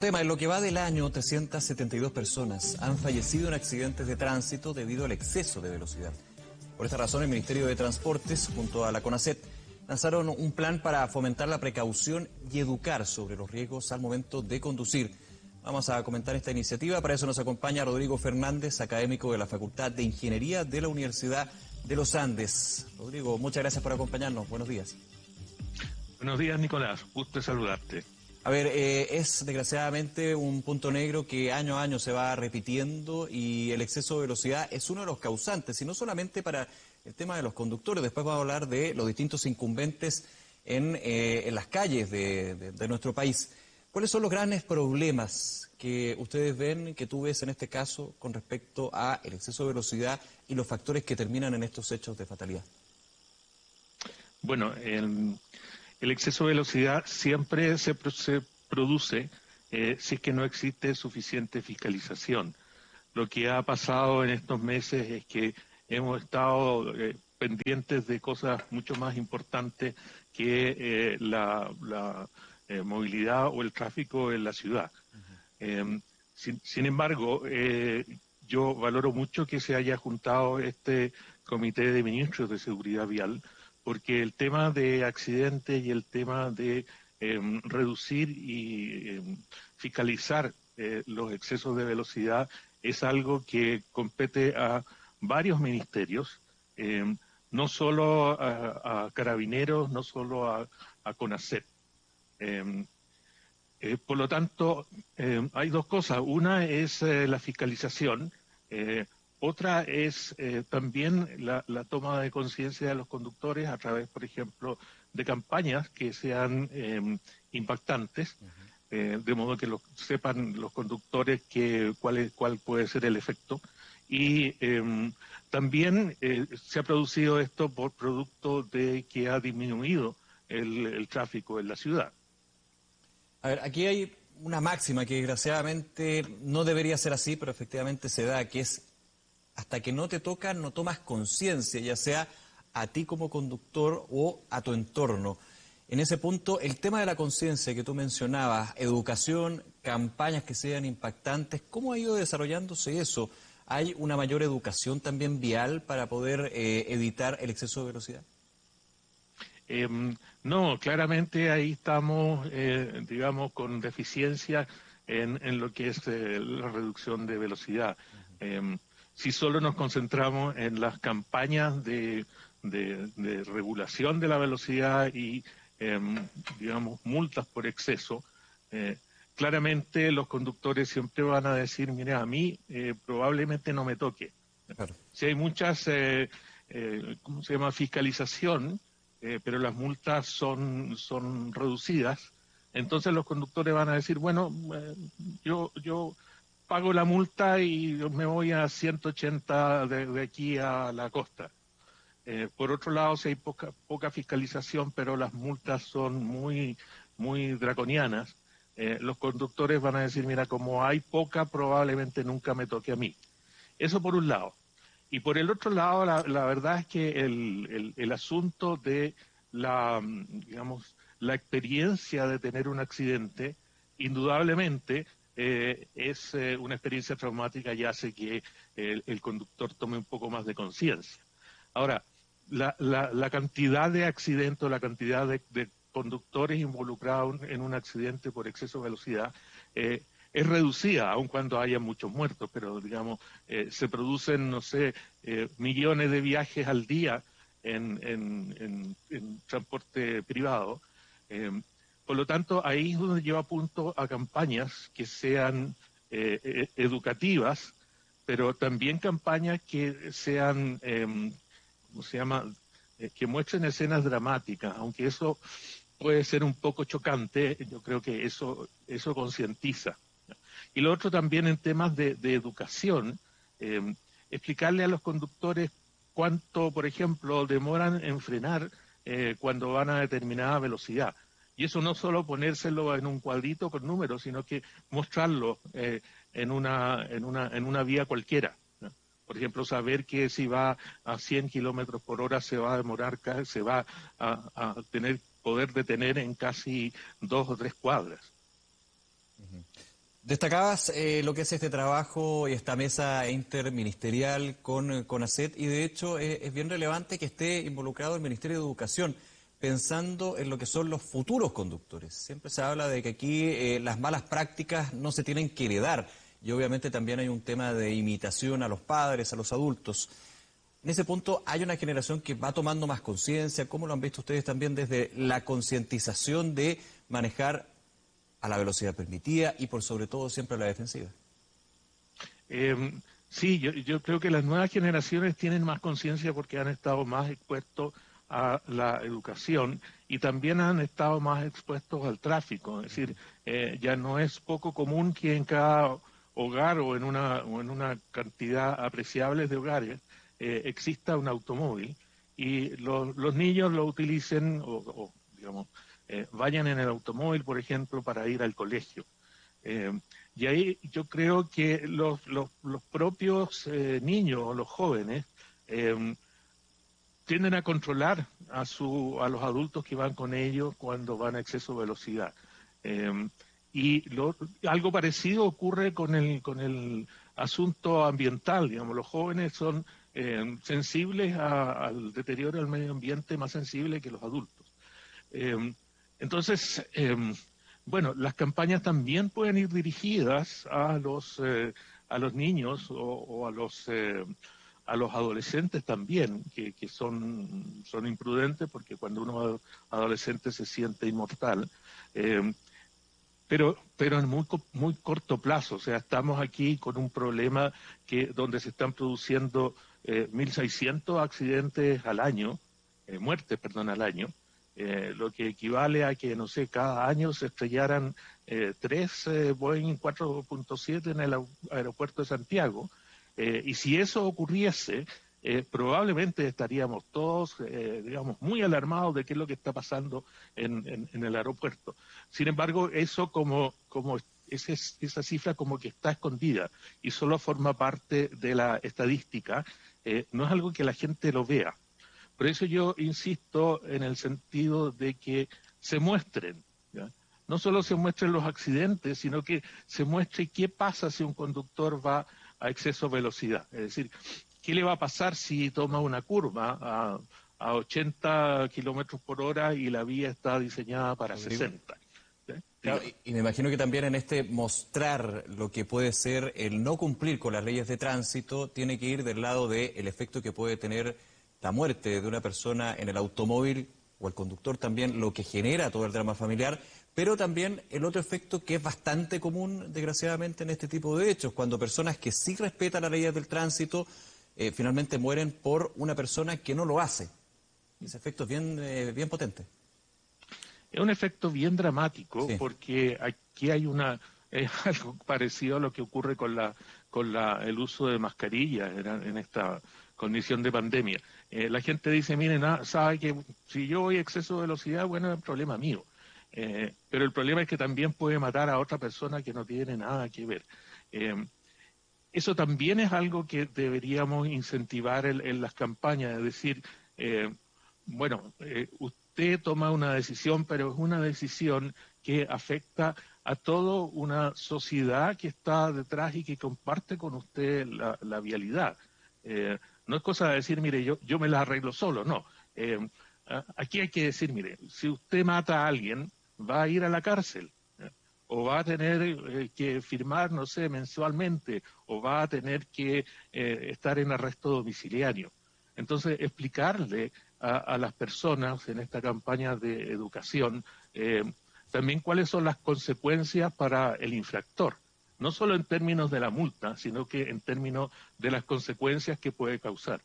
En lo que va del año, 372 personas han fallecido en accidentes de tránsito debido al exceso de velocidad. Por esta razón, el Ministerio de Transportes, junto a la CONACET, lanzaron un plan para fomentar la precaución y educar sobre los riesgos al momento de conducir. Vamos a comentar esta iniciativa. Para eso nos acompaña Rodrigo Fernández, académico de la Facultad de Ingeniería de la Universidad de los Andes. Rodrigo, muchas gracias por acompañarnos. Buenos días. Buenos días, Nicolás. Gusto de saludarte. A ver, es desgraciadamente un punto negro que año a año se va repitiendo y el exceso de velocidad es uno de los causantes, y no solamente para el tema de los conductores. Después vamos a hablar de los distintos incumbentes en las calles de nuestro país. ¿Cuáles son los grandes problemas que ustedes ven, que tú ves en este caso, con respecto a el exceso de velocidad y los factores que terminan en estos hechos de fatalidad? Bueno, el exceso de velocidad siempre se produce si es que no existe suficiente fiscalización. Lo que ha pasado en estos meses es que hemos estado pendientes de cosas mucho más importantes que la movilidad o el tráfico en la ciudad. Sin embargo, yo valoro mucho que se haya juntado este Comité de Ministros de Seguridad Vial, porque el tema de accidentes y el tema de reducir y fiscalizar los excesos de velocidad es algo que compete a varios ministerios, no solo a Carabineros, no solo a CONACET. Por lo tanto, hay dos cosas. Una es la fiscalización, otra es también la toma de conciencia de los conductores a través, por ejemplo, de campañas que sean impactantes, de modo que sepan los conductores cuál puede ser el efecto. Y también se ha producido esto por producto de que ha disminuido el tráfico en la ciudad. A ver, aquí hay una máxima que desgraciadamente no debería ser así, pero efectivamente se da, que es: hasta que no te toca, no tomas conciencia, ya sea a ti como conductor o a tu entorno. En ese punto, el tema de la conciencia que tú mencionabas, educación, campañas que sean impactantes, ¿cómo ha ido desarrollándose eso? ¿Hay una mayor educación también vial para poder evitar el exceso de velocidad? No, claramente ahí estamos, digamos, con deficiencia en lo que es la reducción de velocidad. Si solo nos concentramos en las campañas de regulación de la velocidad y, digamos, multas por exceso, claramente los conductores siempre van a decir, mire, a mí probablemente no me toque. Claro. Si hay muchas, ¿cómo se llama?, fiscalización, pero las multas son reducidas, entonces los conductores van a decir, bueno, yo pago la multa y me voy a 180 de aquí a la costa. Por otro lado, si hay poca fiscalización, pero las multas son muy draconianas, los conductores van a decir, mira, como hay poca, probablemente nunca me toque a mí. Eso por un lado. Y por el otro lado, la verdad es que el asunto de digamos, la experiencia de tener un accidente, indudablemente es una experiencia traumática y hace que el conductor tome un poco más de conciencia. Ahora, la cantidad de accidentes, la cantidad de conductores involucrados en un accidente por exceso de velocidad es reducida, aun cuando haya muchos muertos, pero digamos, se producen, no sé, millones de viajes al día en transporte privado. Por lo tanto, ahí es donde yo apunto a campañas que sean educativas, pero también campañas que sean, ¿cómo se llama?, que muestren escenas dramáticas, aunque eso puede ser un poco chocante, yo creo que eso concientiza. Y lo otro también en temas de educación, explicarle a los conductores cuánto, por ejemplo, demoran en frenar cuando van a determinada velocidad. Y eso no solo ponérselo en un cuadrito con números, sino que mostrarlo en una vía cualquiera, ¿no? Por ejemplo, saber que si va a 100 kilómetros por hora se va a demorar, se va a poder detener en casi 2 o 3 cuadras. Destacabas lo que es este trabajo y esta mesa interministerial con CONACET y de hecho es bien relevante que esté involucrado el Ministerio de Educación pensando en lo que son los futuros conductores. Siempre se habla de que aquí las malas prácticas no se tienen que heredar y obviamente también hay un tema de imitación a los padres, a los adultos. En ese punto hay una generación que va tomando más conciencia, ¿cómo lo han visto ustedes también desde la concientización de manejar a la velocidad permitida y por sobre todo siempre a la defensiva? Sí, yo creo que las nuevas generaciones tienen más conciencia porque han estado más expuestos a la educación y también han estado más expuestos al tráfico. Es decir, ya no es poco común que en cada hogar o en una cantidad apreciable de hogares exista un automóvil y los niños lo utilicen digamos, vayan en el automóvil, por ejemplo, para ir al colegio. Y ahí yo creo que los propios niños o los jóvenes tienden a controlar a los adultos que van con ellos cuando van a exceso de velocidad. Algo parecido ocurre con el asunto ambiental, digamos, los jóvenes son sensibles al deterioro del medio ambiente, más sensibles que los adultos. Entonces, bueno, las campañas también pueden ir dirigidas a los niños o a los adolescentes también, que son imprudentes porque cuando uno es adolescente se siente inmortal. Pero en muy corto plazo, o sea, estamos aquí con un problema donde se están produciendo 1.600 accidentes al año, muertes, perdón, al año, lo que equivale a que, no sé, cada año se estrellaran 3 Boeing 4.7 en el aeropuerto de Santiago, y si eso ocurriese, probablemente estaríamos todos, digamos, muy alarmados de qué es lo que está pasando en el aeropuerto. Sin embargo, eso esa cifra como que está escondida y solo forma parte de la estadística, no es algo que la gente lo vea. Por eso yo insisto en el sentido de que se muestren, ¿ya? No solo se muestren los accidentes, sino que se muestre qué pasa si un conductor va a exceso de velocidad. Es decir, ¿qué le va a pasar si toma una curva a 80 kilómetros por hora y la vía está diseñada para Rodrigo. 60? Claro, y me imagino que también en este mostrar lo que puede ser el no cumplir con las leyes de tránsito, tiene que ir del lado del efecto que puede tener la muerte de una persona en el automóvil o el conductor también, lo que genera todo el drama familiar, pero también el otro efecto que es bastante común, desgraciadamente, en este tipo de hechos, cuando personas que sí respetan las leyes del tránsito finalmente mueren por una persona que no lo hace. Ese efecto es bien potente. Es un efecto bien dramático Sí. porque aquí hay algo parecido a lo que ocurre con el uso de mascarillas en esta condición de pandemia. La gente dice, miren, sabe que si yo voy a exceso de velocidad, bueno, es un problema mío. Pero el problema es que también puede matar a otra persona que no tiene nada que ver. Eso también es algo que deberíamos incentivar en las campañas, es decir, bueno, usted toma una decisión, pero es una decisión que afecta a toda una sociedad que está detrás y que comparte con usted la vialidad. No es cosa de decir, mire, yo me la arreglo solo, no. Aquí hay que decir, mire, si usted mata a alguien, va a ir a la cárcel, o va a tener que firmar, no sé, mensualmente, o va a tener que estar en arresto domiciliario. Entonces, explicarle a las personas en esta campaña de educación también cuáles son las consecuencias para el infractor, no solo en términos de la multa, sino que en términos de las consecuencias que puede causar.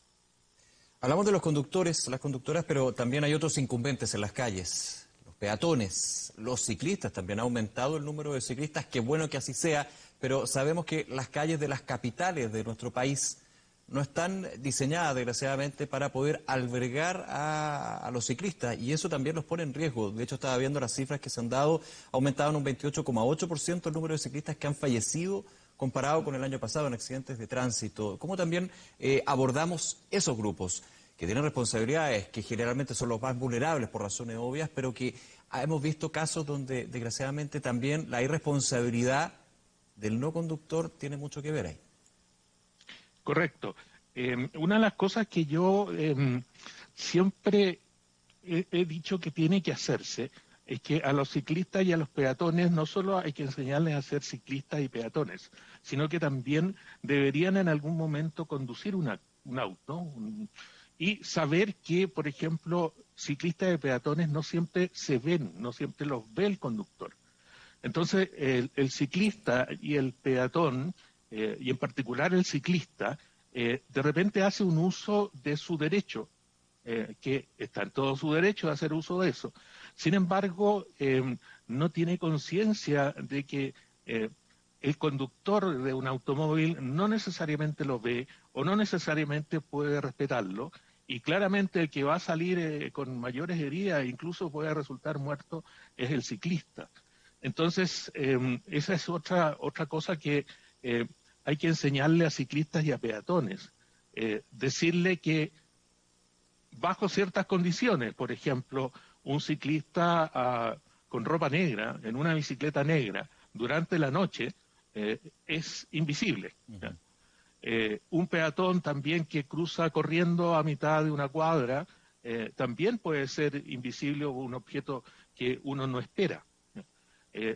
Hablamos de los conductores, las conductoras, pero también hay otros incumbentes en las calles. Los peatones, los ciclistas, también ha aumentado el número de ciclistas, qué bueno que así sea, pero sabemos que las calles de las capitales de nuestro país no están diseñadas, desgraciadamente, para poder albergar a los ciclistas, y eso también los pone en riesgo. De hecho, estaba viendo las cifras que se han dado, ha aumentado en un 28,8% el número de ciclistas que han fallecido comparado con el año pasado en accidentes de tránsito. ¿Cómo también abordamos esos grupos que tienen responsabilidades, que generalmente son los más vulnerables por razones obvias, pero que hemos visto casos donde desgraciadamente también la irresponsabilidad del no conductor tiene mucho que ver ahí. Correcto. Una de las cosas que yo siempre he dicho que tiene que hacerse es que a los ciclistas y a los peatones no solo hay que enseñarles a ser ciclistas y peatones, sino que también deberían en algún momento conducir un auto y saber que, por ejemplo, ciclistas y peatones no siempre se ven, no siempre los ve el conductor. Entonces, el ciclista y el peatón, y en particular el ciclista, de repente hace un uso de su derecho, que está en todo su derecho de hacer uso de eso. Sin embargo, no tiene conciencia de que el conductor de un automóvil no necesariamente lo ve o no necesariamente puede respetarlo, y claramente el que va a salir con mayores heridas e incluso puede resultar muerto es el ciclista. Entonces, esa es otra cosa que hay que enseñarle a ciclistas y a peatones. Decirle que bajo ciertas condiciones, por ejemplo, un ciclista con ropa negra, en una bicicleta negra, durante la noche, es invisible. Uh-huh. Un peatón también que cruza corriendo a mitad de una cuadra, también puede ser invisible o un objeto que uno no espera.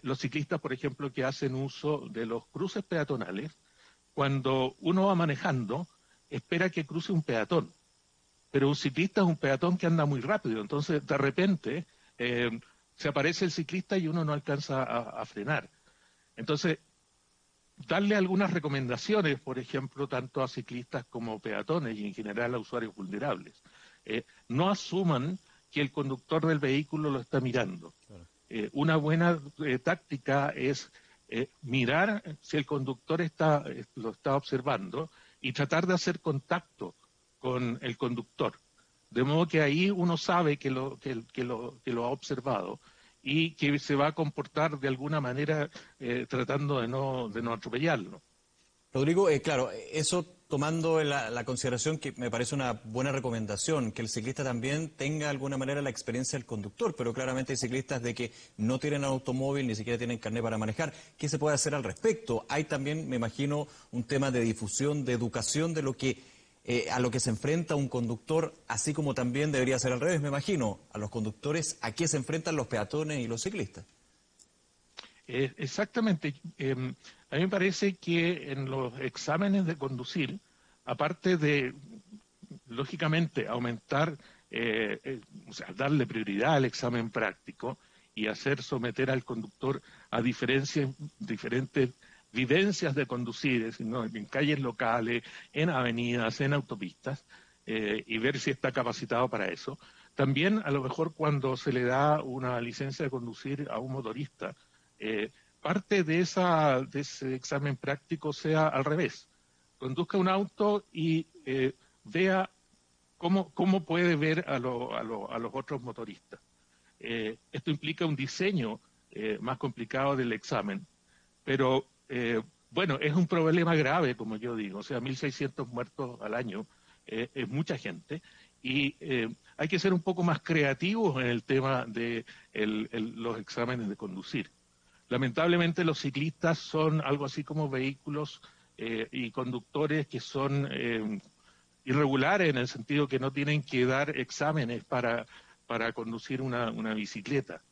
Los ciclistas, por ejemplo, que hacen uso de los cruces peatonales, cuando uno va manejando, espera que cruce un peatón. Pero un ciclista es un peatón que anda muy rápido, entonces de repente se aparece el ciclista y uno no alcanza a frenar. Entonces, darle algunas recomendaciones, por ejemplo, tanto a ciclistas como peatones y en general a usuarios vulnerables. No asuman que el conductor del vehículo lo está mirando. Claro. Una buena táctica es mirar si el conductor lo está observando y tratar de hacer contacto con el conductor. De modo que ahí uno sabe que lo ha observado y que se va a comportar de alguna manera tratando de no atropellarlo. Rodrigo, claro, eso tomando la consideración que me parece una buena recomendación, que el ciclista también tenga de alguna manera la experiencia del conductor, pero claramente hay ciclistas de que no tienen automóvil, ni siquiera tienen carnet para manejar. ¿Qué se puede hacer al respecto? Hay también, me imagino, un tema de difusión, de educación de lo que a lo que se enfrenta un conductor, así como también debería ser al revés, me imagino, a los conductores, ¿a qué se enfrentan los peatones y los ciclistas? Exactamente. A mí me parece que en los exámenes de conducir, aparte de, lógicamente, aumentar, o sea, darle prioridad al examen práctico y hacer someter al conductor a diferentes vivencias de conducir, ¿no? En calles locales, en avenidas, en autopistas, y ver si está capacitado para eso. También, a lo mejor, cuando se le da una licencia de conducir a un motorista, parte de ese examen práctico sea al revés. Conduzca un auto y vea cómo puede ver a los otros motoristas. Esto implica un diseño más complicado del examen, pero bueno, es un problema grave, como yo digo, o sea, 1.600 muertos al año es mucha gente, y hay que ser un poco más creativos en el tema de los exámenes de conducir. Lamentablemente los ciclistas son algo así como vehículos y conductores que son irregulares en el sentido que no tienen que dar exámenes para conducir una bicicleta.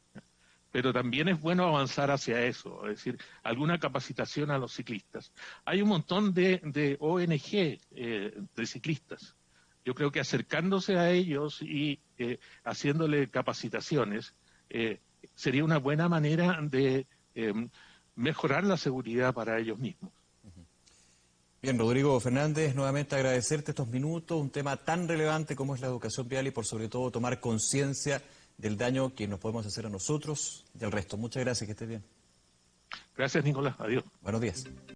Pero también es bueno avanzar hacia eso, es decir, alguna capacitación a los ciclistas. Hay un montón de ONG de ciclistas. Yo creo que acercándose a ellos y haciéndole capacitaciones sería una buena manera de mejorar la seguridad para ellos mismos. Bien, Rodrigo Fernández, nuevamente agradecerte estos minutos, un tema tan relevante como es la educación vial y por sobre todo tomar conciencia del daño que nos podemos hacer a nosotros y al resto. Muchas gracias, que estés bien. Gracias, Nicolás. Adiós. Buenos días.